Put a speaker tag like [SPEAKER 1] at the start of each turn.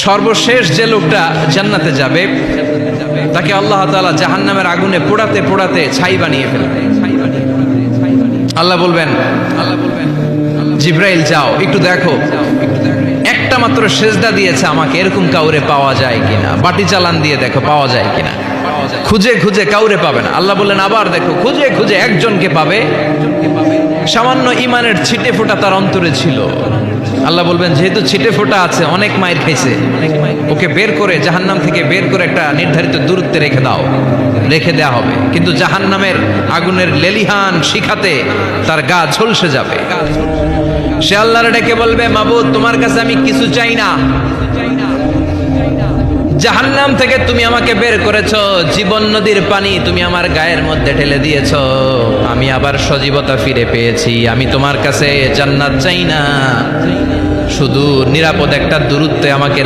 [SPEAKER 1] সর্বশেষ যে লোকটা জান্নাতে যাবে তাকে আল্লাহ তাআলা জাহান্নামের আগুনে পোড়াতে পোড়াতে ছাই বানিয়ে ফেলবে। আল্লাহ বলবেন জিব্রাইল যাও একটু দেখো, একটা মাত্র সেজদা দিয়েছে আমাকে, এরকম কাউরে পাওয়া যায় কিনা। বাটি চালান দিয়ে দেখো পাওয়া যায় কিনা। খুঁজে খুঁজে কাউরে পাবে না। আল্লাহ বললেন আবার দেখো, খুঁজে খুঁজে একজনকে পাবে, সামান্য ইমানের ছিটে ফোঁটা তার অন্তরে ছিল। আল্লাহ বলবেন যেহেতু ছিটে ফোঁটা আছে, অনেক মায়ের খাইছে, ওকে বের করে জাহান্নাম থেকে বের করে একটা নির্ধারিত দূরত্বে রেখে দাও। রেখে দেয়া হবে, কিন্তু জাহান্নামের আগুনের লেলিহান শিখাতে তার গা ঝলসে যাবে। সে আল্লাহর ডেকে বলবে মাবুদ, তোমার কাছে আমি কিছু চাই না। জাহান্নাম থেকে তুমি আমাকে বের করেছো, জীবন নদীর পানি তুমি আমার গায়ের মধ্যে ঢেলে দিয়েছো, আমি আবার সজীবতা ফিরে পেয়েছি। আমি তোমার কাছে জান্নাত চাই না, শুধু নিরাপদ একটা দূরত্বে আমাকে